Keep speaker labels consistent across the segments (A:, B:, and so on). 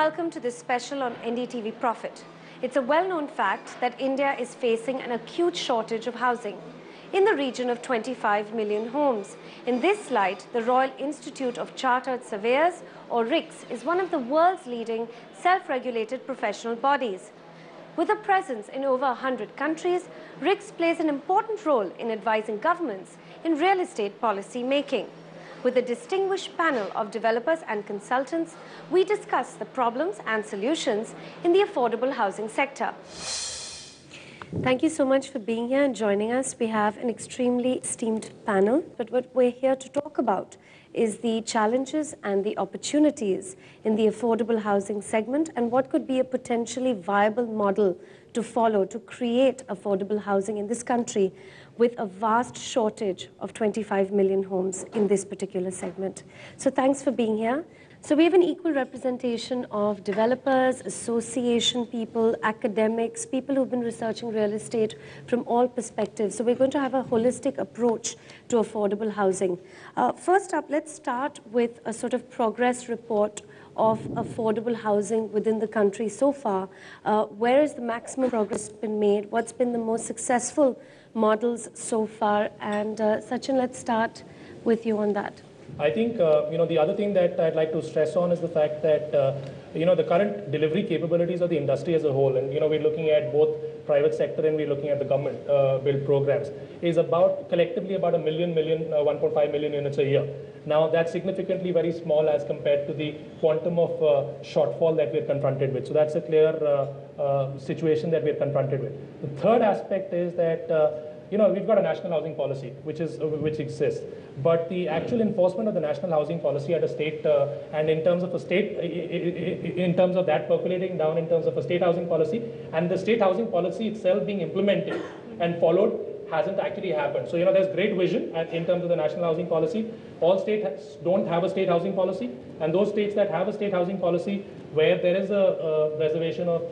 A: welcome to this special on NDTV Profit. It's a well-known fact that India is facing an acute shortage of housing in the region of 25 million homes. In this light, the Royal Institute of Chartered Surveyors, or RICS, is one of the world's leading self-regulated professional bodies. With a presence in over 100 countries, RICS plays an important role in advising governments in real estate policy making. With a distinguished panel of developers and consultants, we discuss the problems and solutions in the affordable housing sector. Thank you so much for being here and joining us. We have an extremely esteemed panel, but what we're here to talk about is the challenges and the opportunities in the affordable housing segment and what could be a potentially viable model to follow to create affordable housing in this country with a vast shortage of 25 million homes in this particular segment. So thanks for being here. So we have an equal representation of developers, association people, academics, people who've been researching real estate from all perspectives. So we're going to have a holistic approach to affordable housing. First up, let's start with a sort of progress report of affordable housing within the country so far. Where has the maximum progress been made? What's been the most successful models so far? And Sachin, let's start with you on that.
B: I think, the other thing that I'd like to stress on is the fact that, the current delivery capabilities of the industry as a whole, and, we're looking at both private sector and we're looking at the government build programs, is collectively about 1.5 million units a year. Now, that's significantly very small as compared to the quantum of shortfall that we're confronted with. So that's a clear situation that we're confronted with. The third aspect is that we've got a national housing policy, which exists, but the actual enforcement of the national housing policy at a state and in terms of that percolating down in terms of a state housing policy and the state housing policy itself being implemented and followed hasn't actually happened. So, there's great vision in terms of the national housing policy. All states don't have a state housing policy, and those states that have a state housing policy where there is a reservation of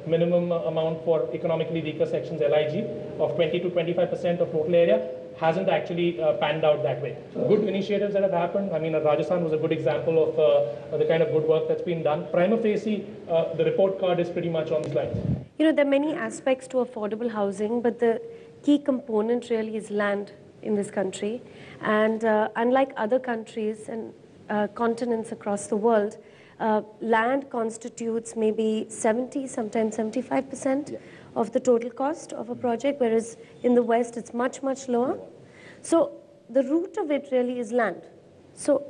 B: minimum amount for economically weaker sections, LIG, of 20 to 25% of total area, hasn't actually panned out that way. Good initiatives that have happened. I mean, Rajasthan was a good example of the kind of good work that's been done. Prima facie, the report card is pretty much on these lines.
A: There are many aspects to affordable housing, but the key component really is land in this country. And unlike other countries and continents across the world, land constitutes maybe 70, sometimes 75% of the total cost of a project, whereas in the West it's much, much lower. So the root of it really is land. So,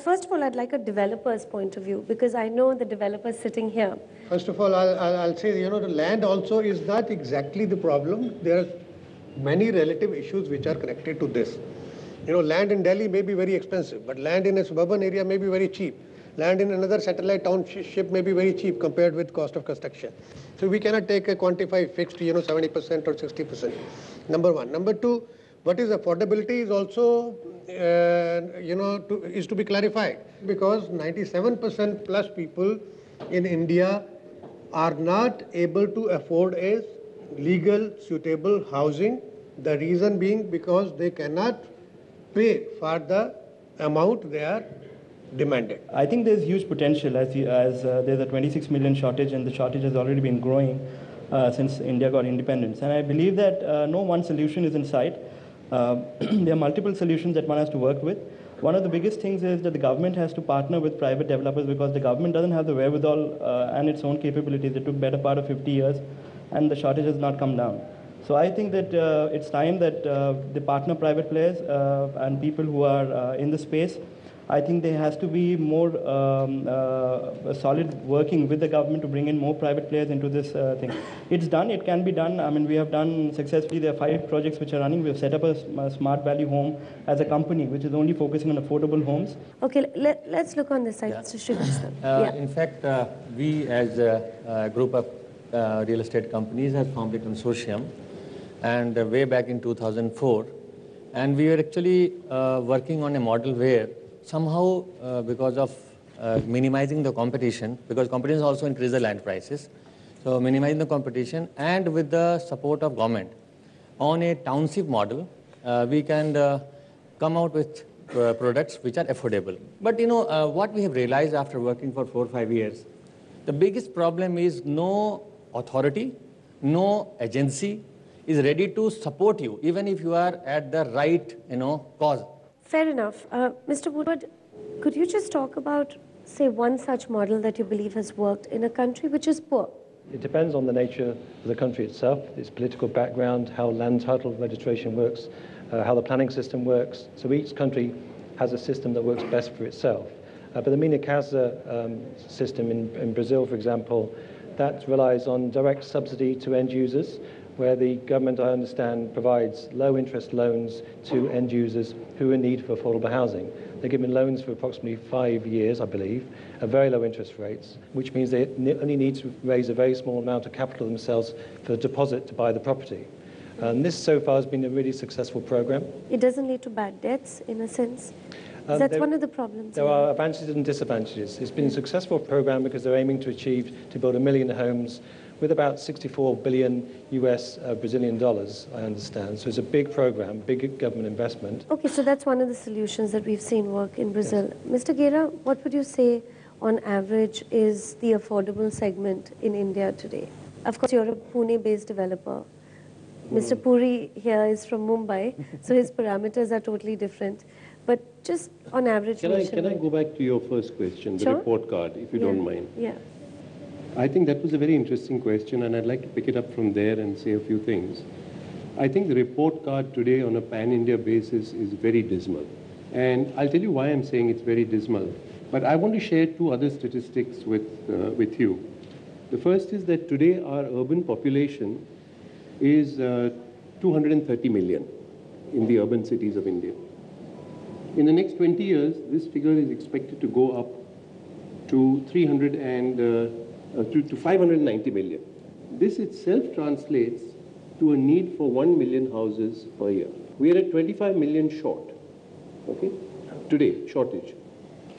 A: first of all, I'd like a developer's point of view, because I know the developers sitting here.
C: First of all, I'll say, the land also is not exactly the problem. There are many relative issues which are connected to this. Land in Delhi may be very expensive, but land in a suburban area may be very cheap. Land in another satellite township may be very cheap compared with cost of construction. So we cannot take a quantified fixed, 70% or 60%. Number one. Number two, what is affordability is also, is to be clarified, because 97% plus people in India are not able to afford a legal, suitable housing. The reason being because they cannot pay for the amount they are demanded.
D: I think there's huge potential as there's a 26 million shortage, and the shortage has already been growing since India got independence. And I believe that no one solution is in sight. There are multiple solutions that one has to work with. One of the biggest things is that the government has to partner with private developers, because the government doesn't have the wherewithal and its own capabilities. It took better part of 50 years, and the shortage has not come down. So I think that it's time that the partner private players and people who are in the space, I think there has to be more solid working with the government to bring in more private players into this thing. It's done, it can be done. I mean, we have done successfully. There are 5 projects which are running. We have set up a smart value home as a company, which is only focusing on affordable homes.
A: Okay, let's look on this side.
E: In fact, we as a group of real estate companies have formed a consortium, and way back in 2004. And we were actually working on a model where somehow, because of minimizing the competition, because competition also increases the land prices, so minimizing the competition, and with the support of government, on a township model, we can come out with products which are affordable. But what we have realized after working for 4 or 5 years, The biggest problem is no authority, no agency is ready to support you, even if you are at the right, cause.
A: Fair enough. Mr. Woodward, could you just talk about, say, one such model that you believe has worked in a country which is poor?
F: It depends on the nature of the country itself, its political background, how land title registration works, how the planning system works. So each country has a system that works best for itself. But the Minha Casa system in Brazil, for example, that relies on direct subsidy to end users, where the government, I understand, provides low-interest loans to end users who are in need for affordable housing. They're given loans for approximately 5 years, I believe, at very low interest rates, which means they only need to raise a very small amount of capital themselves for a deposit to buy the property. And this, so far, has been a really successful program.
A: It doesn't lead to bad debts, in a sense? That's one of the problems.
F: There are advantages and disadvantages. It's been a successful program because they're aiming to build 1 million homes with about 64 billion US Brazilian dollars, I understand. So it's a big program, big government investment.
A: Okay, so that's one of the solutions that we've seen work in Brazil. Yes. Mr. Gera, what would you say on average is the affordable segment in India today? Of course, you're a Pune-based developer. Mr. Puri here is from Mumbai, so his parameters are totally different. But just on average...
G: Can I go back to your first question, the report card, if you don't mind?
A: Yeah.
G: I think that was a very interesting question, and I'd like to pick it up from there and say a few things. I think the report card today on a pan-India basis is very dismal. And I'll tell you why I'm saying it's very dismal. But I want to share two other statistics with you. The first is that today our urban population is 230 million in the urban cities of India. In the next 20 years, this figure is expected to go up to 590 million. This itself translates to a need for 1 million houses per year. We are at 25 million short, okay? Today, shortage.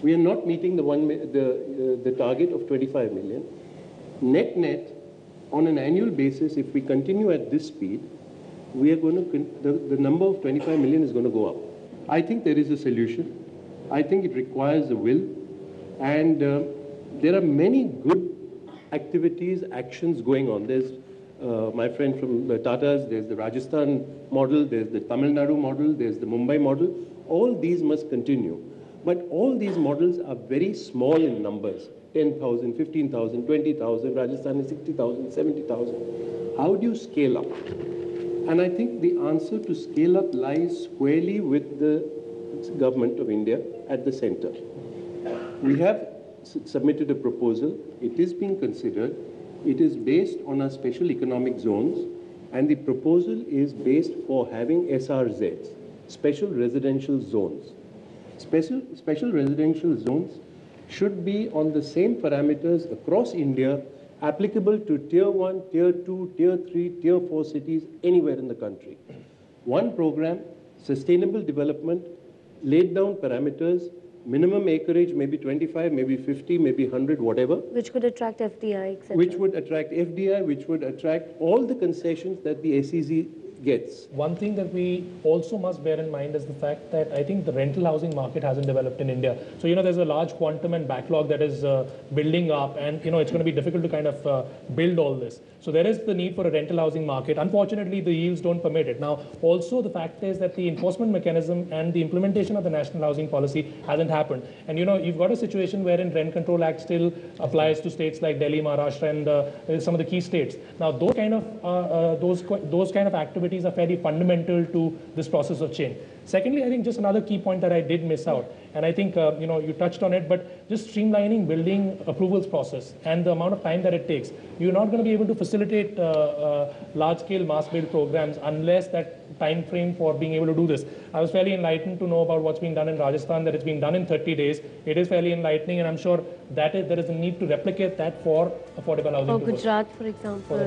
G: We are not meeting the target of 25 million. Net, on an annual basis, if we continue at this speed, we are going to, the number of 25 million is going to go up. I think there is a solution. I think it requires a will. And there are many good activities, actions going on. There's my friend from the Tatas, there's the Rajasthan model, there's the Tamil Nadu model, there's the Mumbai model. All these must continue. But all these models are very small in numbers. 10,000, 15,000, 20,000, Rajasthan is 60,000, 70,000. How do you scale up? And I think the answer to scale up lies squarely with the government of India at the center. We have submitted a proposal. It is being considered. It is based on our special economic zones, and the proposal is based for having SRZs, special residential zones. Special residential zones should be on the same parameters across India, applicable to Tier 1, Tier 2, Tier 3, Tier 4 cities anywhere in the country. One program, sustainable development, laid down parameters, minimum acreage, maybe 25, maybe 50, maybe 100, whatever.
A: Which could attract FDI, etc.
G: Which would attract FDI, which would attract all the concessions that the SEZ gets.
B: One thing that we also must bear in mind is the fact that I think the rental housing market hasn't developed in India. So, there's a large quantum and backlog that is building up, and, it's going to be difficult to kind of build all this. So there is the need for a rental housing market. Unfortunately, the yields don't permit it. Now, also the fact is that the enforcement mechanism and the implementation of the national housing policy hasn't happened. And, you've got a situation wherein Rent Control Act still applies to states like Delhi, Maharashtra, and some of the key states. Now, those kind of activities are fairly fundamental to this process of change. Secondly, I think just another key point that I did miss out, and I think you touched on it, but just streamlining building approvals process and the amount of time that it takes. You're not going to be able to facilitate large-scale mass build programs unless that time frame for being able to do this. I was fairly enlightened to know about what's being done in Rajasthan, that it's being done in 30 days. It is fairly enlightening, and I'm sure that there is a need to replicate that for affordable housing.
A: Or Gujarat, for example.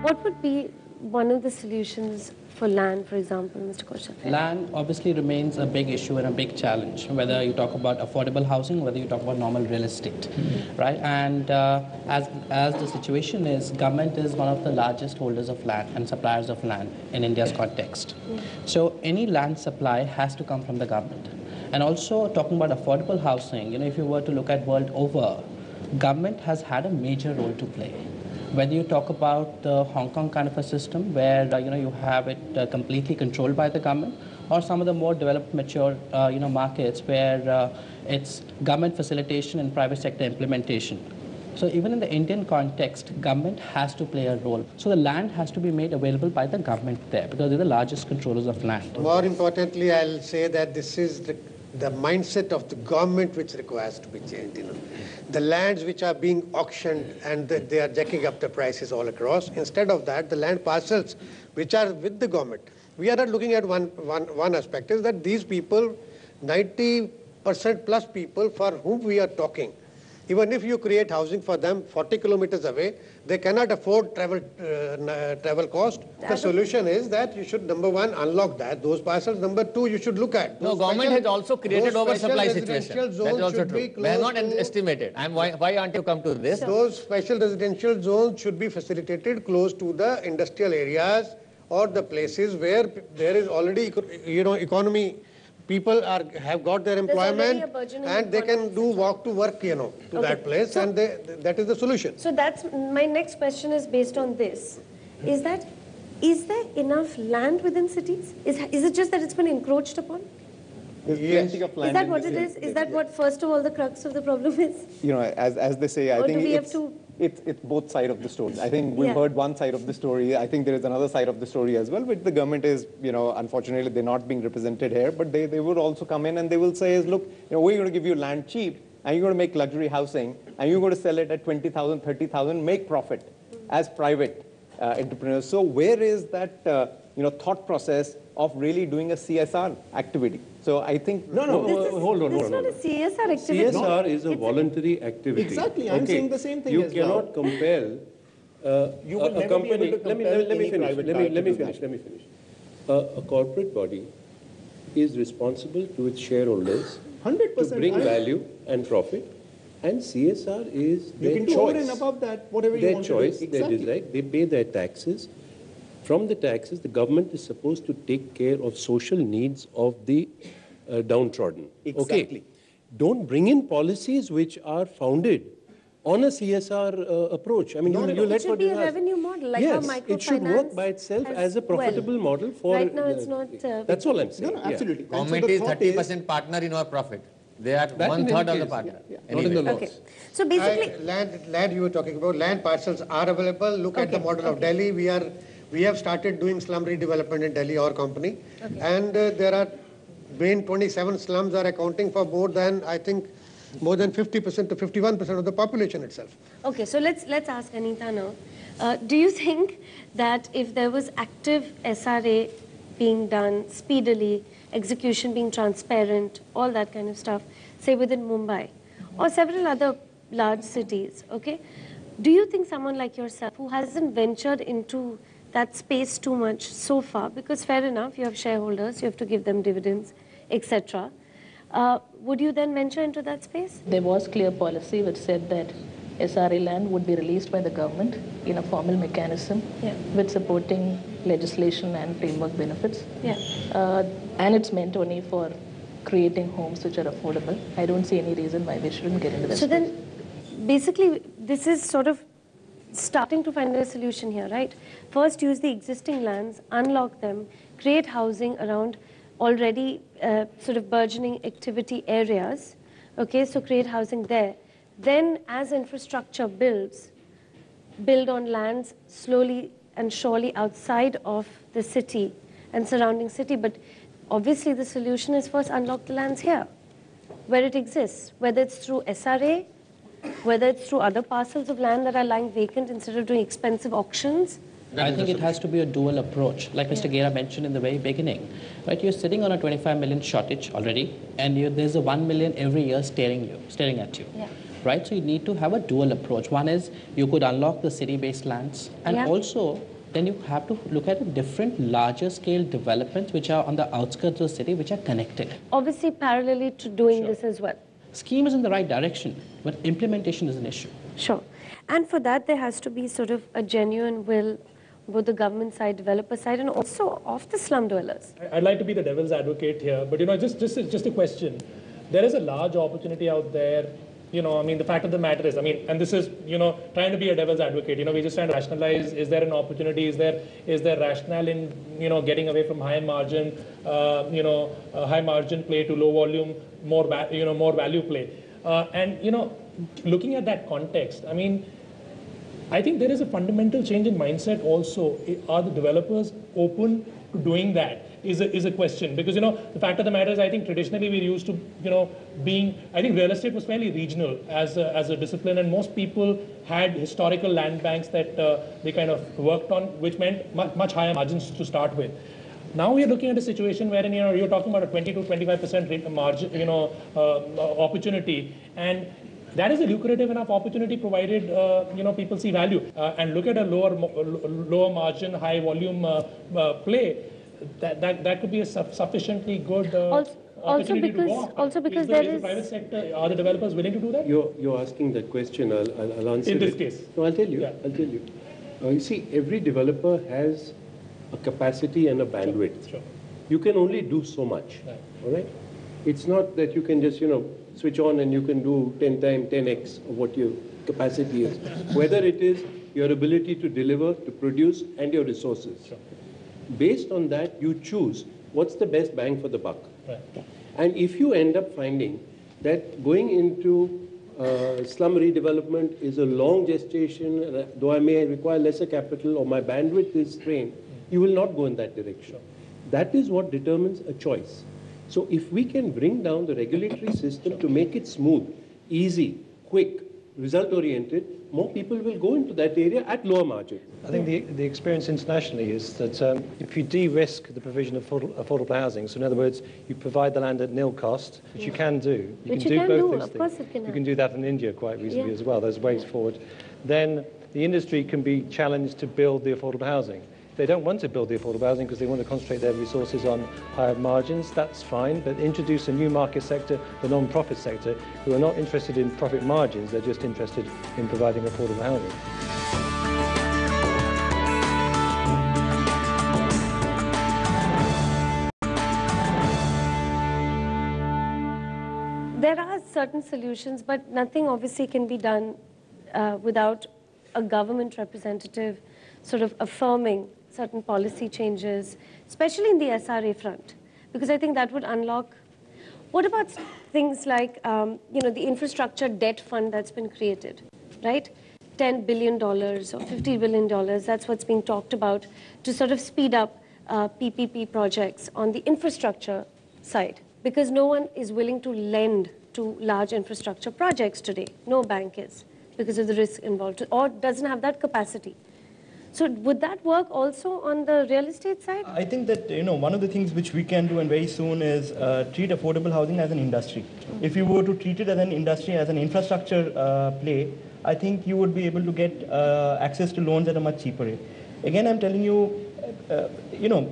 A: What would be one of the solutions for land, for example, Mr. Kaushal?
H: Land obviously remains a big issue and a big challenge, whether you talk about affordable housing, whether you talk about normal real estate, right? And as the situation is, government is one of the largest holders of land and suppliers of land in India's context. So any land supply has to come from the government. And also talking about affordable housing, if you were to look at world over, government has had a major role to play. Whether you talk about the Hong Kong kind of a system where you have it completely controlled by the government, or some of the more developed, mature markets where it's government facilitation and private sector implementation. So even in the Indian context, government has to play a role. So the land has to be made available by the government there because they're the largest controllers of land.
C: More importantly, I'll say that this is the mindset of the government which requires to be changed. The lands which are being auctioned and they are jacking up the prices all across. Instead of that, the land parcels which are with the government. We are not looking at one aspect is that these people, 90% plus people for whom we are talking, even if you create housing for them 40 kilometers away, they cannot afford travel cost. The solution is that you should, number one, unlock those parcels. Number two, you should look at.
E: No, government has also created oversupply situation. That is also true. We have not estimated. And why aren't you come to this?
C: Those special residential zones should be facilitated close to the industrial areas or the places where there is already, economy. People have got their employment and they can do walk to work, to that place, so, and that is the solution.
A: So that's my next question is based on this. Is there enough land within cities? Is it just that it's been encroached upon?
I: Yes. Is
A: that what it is? Is that what, first of all, the crux of the problem is?
I: As they say, I think it's both sides of the story. I think we've heard one side of the story. I think there is another side of the story as well, which the government is, unfortunately, they're not being represented here, but they would also come in and they will say, look, we're going to give you land cheap, and you're going to make luxury housing, and you're going to sell it at 20,000, 30,000, make profit as private entrepreneurs. So where is that, thought process of really doing a CSR activity? So I think...
G: Hold on.
A: This is not a CSR activity.
G: CSR is a voluntary activity.
I: Exactly, I'm saying the same thing
G: You cannot compel a company... Let me finish. A corporate body is responsible to its shareholders
I: 100%,
G: to bring value and profit, and CSR is their choice.
I: You can do over and above that, whatever you want to do.
G: Their choice, exactly. That is right. They pay their taxes. From the taxes, the government is supposed to take care of social needs of the downtrodden.
I: Exactly.
G: Okay. Don't bring in policies which are founded on a CSR approach. I mean,
A: it should be a revenue model, like how microfinance
G: it should work by itself as a profitable model for...
A: Right now, it's not...
G: that's all I'm saying.
I: No, absolutely.
E: Government is 30% partner in our profit. They are one-third of the partner.
G: Not in the laws.
A: Okay. So basically...
C: Land you were talking about, land parcels are available. Look at the model of Delhi. We have started doing slum redevelopment in Delhi, our company. Okay. And there are main 27 slums are accounting for more than 50% to 51% of the population itself.
A: Okay, so let's ask Anita now. Do you think that if there was active SRA being done speedily, execution being transparent, all that kind of stuff, say within Mumbai or several other large cities, okay, do you think someone like yourself who hasn't ventured into that space too much so far, because fair enough, you have shareholders, you have to give them dividends, etc. Would you then venture into that space?
J: There was clear policy which said that SRA land would be released by the government in a formal mechanism with supporting legislation and framework benefits. And it's meant only for creating homes which are affordable. I don't see any reason why we shouldn't get into that.
A: So then, basically, this is sort of starting to find a solution here, right? First, use the existing lands, unlock them, create housing around already sort of burgeoning activity areas, okay, so create housing there. Then, as infrastructure builds, build on lands slowly and surely outside of the city and surrounding city. But obviously, the solution is first unlock the lands here, where it exists, whether it's through SRA, whether it's through other parcels of land that are lying vacant instead of doing expensive auctions.
H: I think it has to be a dual approach, like Mr. Gera mentioned in the very beginning. Right, you're sitting on a 25 million shortage already, and there's a 1 million every year staring at you. Right, so you need to have a dual approach. One is you could unlock the city-based lands, and also then you have to look at different larger scale developments which are on the outskirts of the city, which are connected.
A: Obviously, parallelly to doing this as well.
H: Scheme is in the right direction, but implementation is an issue.
A: Sure. And for that, there has to be sort of a genuine will, both the government side, developer side, and also of the slum dwellers.
B: I'd like to be the devil's advocate here, but just a question. There is a large opportunity out there. I mean, the fact of the matter is, and this is, trying to be a devil's advocate. We're just trying to rationalize, is there an opportunity? Is there rationale in, getting away from high margin, high margin play to low volume, more value play? And, looking at that context, I think there is a fundamental change in mindset also. Are the developers open to doing that? Is a question, because the fact of the matter is, I think traditionally we're used to I think real estate was fairly regional as a discipline, and most people had historical land banks that they kind of worked on, which meant much higher margins to start with. Now we are looking at a situation wherein you're talking about a 20 to 25% margin opportunity, and that is a lucrative enough opportunity provided people see value and look at a lower margin, high volume play. That could be a sufficiently good opportunity to go.
A: Also because there is
B: the private sector, are the developers willing to do that?
G: You're asking that question. I'll answer
B: in this case.
G: No, I'll tell you.
B: Yeah.
G: I'll tell you. You see, every developer has a capacity and a bandwidth.
B: Sure.
G: You can only do so much.
B: Right.
G: All right. It's not that you can just switch on and you can do 10x of what your capacity is. Whether it is your ability to deliver, to produce, and your resources.
B: Sure.
G: Based on that, you choose what's the best bang for the buck.
B: Right.
G: And if you end up finding that going into slum redevelopment is a long gestation, though I may require lesser capital or my bandwidth is strained, you will not go in that direction.
B: Sure.
G: That is what determines a choice. So if we can bring down the regulatory system to make it smooth, easy, quick, result-oriented, more people will go into that area at lower margin.
F: I think the experience internationally is that if you de-risk the provision of affordable housing, so in other words, you provide the land at nil cost, which you can do. You can do both these things. You can do that in India quite reasonably as well. There's ways forward. Then the industry can be challenged to build the affordable housing. They don't want to build the affordable housing because they want to concentrate their resources on higher margins. That's fine, but introduce a new market sector, the non-profit sector, who are not interested in profit margins. They're just interested in providing affordable housing.
A: There are certain solutions, but nothing obviously can be done without a government representative sort of affirming certain policy changes, especially in the SRA front, because I think that would unlock. What about things like, the infrastructure debt fund that's been created, right? $10 billion or $50 billion, that's what's being talked about to sort of speed up PPP projects on the infrastructure side, because no one is willing to lend to large infrastructure projects today. No bank is, because of the risk involved, or doesn't have that capacity. So would that work also on the real estate side?
D: I think that, one of the things which we can do and very soon is treat affordable housing as an industry. If you were to treat it as an industry, as an infrastructure play, I think you would be able to get access to loans at a much cheaper rate. Again, I'm telling you,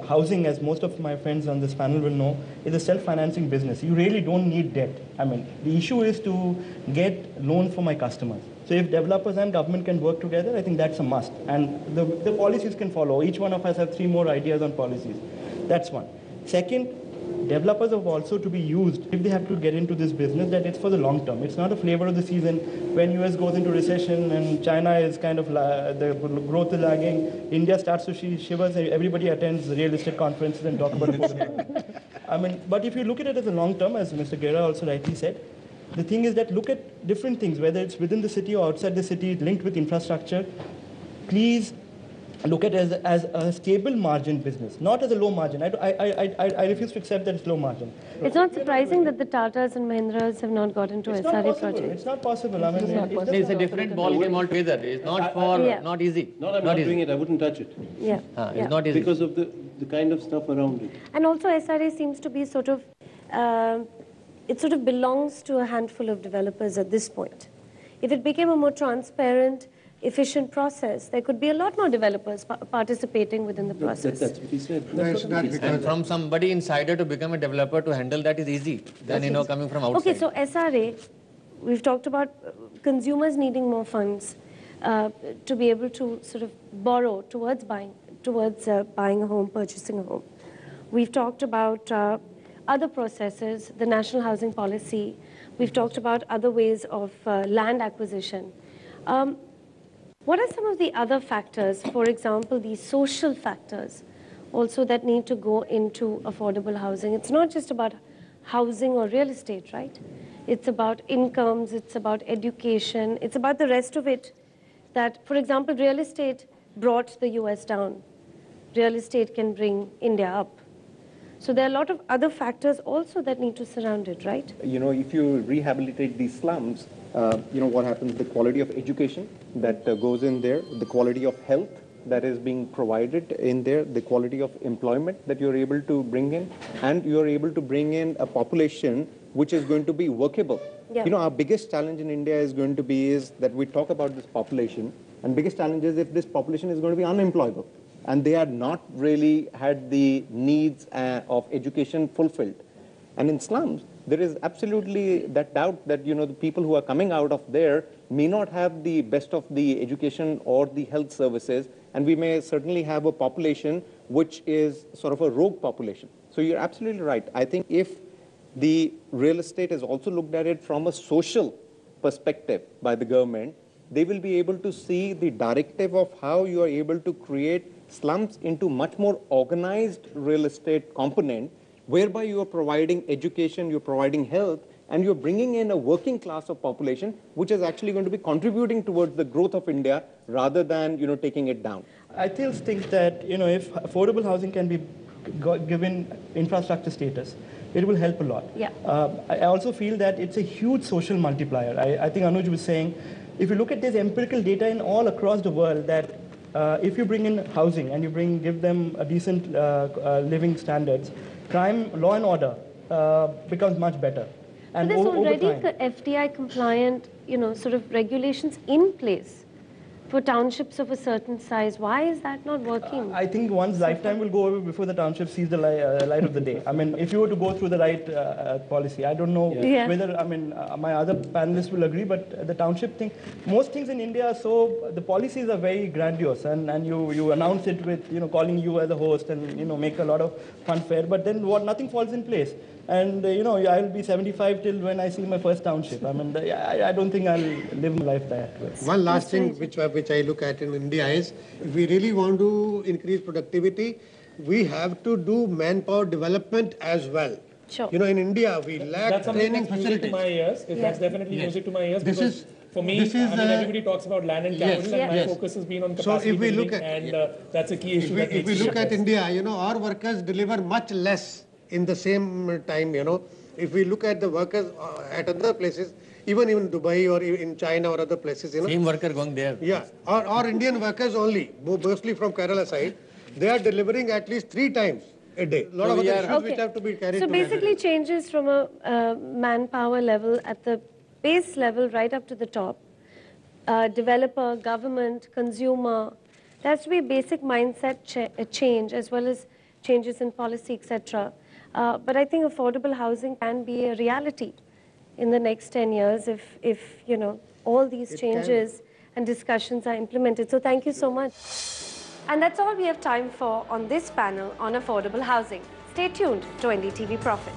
D: housing, as most of my friends on this panel will know, is a self-financing business. You really don't need debt. The issue is to get loans for my customers. So if developers and government can work together, I think that's a must. And the policies can follow. Each one of us have 3 more ideas on policies. That's one. Second, developers have also to be used, if they have to get into this business, that it's for the long term. It's not a flavor of the season when US goes into recession and China is kind of, the growth is lagging, India starts to shivers, everybody attends real estate conferences and talk about affordable. But if you look at it as a long term, as Mr. Gera also rightly said, the thing is that look at different things, whether it's within the city or outside the city, linked with infrastructure. Please look at it as a stable margin business, not as a low margin. I refuse to accept that it's low margin.
A: It's not surprising that the Tatas and Mahindras have not got into SRA projects.
D: It's not possible.
E: It's a different ball game altogether. It's not not easy.
G: I'm not doing it. I wouldn't touch it.
A: Yeah.
E: It's not easy.
G: Because of the kind of stuff around it.
A: And also SRA seems to be sort of, it sort of belongs to a handful of developers at this point. If it became a more transparent, efficient process, there could be a lot more developers participating within the process.
F: That's what he said.
E: And from somebody insider to become a developer to handle that is easy than, coming from outside.
A: Okay, so SRA, we've talked about consumers needing more funds to be able to sort of borrow towards buying a home, purchasing a home. We've talked about other processes, the national housing policy. We've talked about other ways of land acquisition. What are some of the other factors, for example, the social factors also that need to go into affordable housing? It's not just about housing or real estate, right? It's about incomes, it's about education, it's about the rest of it that, for example, real estate brought the US down. Real estate can bring India up. So there are a lot of other factors also that need to surround it, right?
I: If you rehabilitate these slums, what happens, the quality of education that goes in there, the quality of health that is being provided in there, the quality of employment that you're able to bring in, and you're able to bring in a population which is going to be workable.
A: Yeah.
I: Our biggest challenge in India is going to be is that we talk about this population, and biggest challenge is if this population is going to be unemployable, and they had not really had the needs of education fulfilled. And in slums, there is absolutely that doubt that, the people who are coming out of there may not have the best of the education or the health services, and we may certainly have a population which is sort of a rogue population. So you're absolutely right. I think if the real estate is also looked at it from a social perspective by the government, they will be able to see the directive of how you are able to create slums into much more organized real estate component, whereby you are providing education, you're providing health, and you're bringing in a working class of population, which is actually going to be contributing towards the growth of India rather than, taking it down.
D: I still think that, if affordable housing can be given infrastructure status, it will help a lot.
A: Yeah.
D: I also feel that it's a huge social multiplier. I think Anuj was saying, if you look at this empirical data in all across the world, that if you bring in housing and you give them a decent living standards, crime, law and order becomes much better. And
A: there's already FDI compliant, sort of regulations in place for townships of a certain size. Why is that not working?
D: I think one's lifetime will go over before the township sees the light of the day. I mean, if you were to go through the right policy, I don't know whether, my other panelists will agree, but the township thing, most things in India are so, the policies are very grandiose, and you announce it with, calling you as a host and, make a lot of funfair, but then nothing falls in place. And, I'll be 75 till when I see my first township. I mean, I don't think I'll live my life that way.
C: One last thing which I look at in India is, if we really want to increase productivity, we have to do manpower development as well.
A: Sure.
C: In India, we lack training facilities.
B: That's music to my ears. That's definitely music to my ears. For me, everybody talks about land and capital, and my focus has been on capacity building, that's a key issue.
C: If we look at India, our workers deliver much less in the same time, If we look at the workers at other places, even in Dubai or in China or other places,
E: Same worker going there.
C: Yeah, or Indian workers only, mostly from Kerala side, they are delivering at least 3 times a day. A lot of other issues which have to be carried.
A: So basically changes from a manpower level at the base level right up to the top. Developer, government, consumer, there has to be a basic mindset change as well as changes in policy, etc. But I think affordable housing can be a reality in the next 10 years if all these changes and discussions are implemented. So thank you so much. And that's all we have time for on this panel on affordable housing. Stay tuned to NDTV Profit.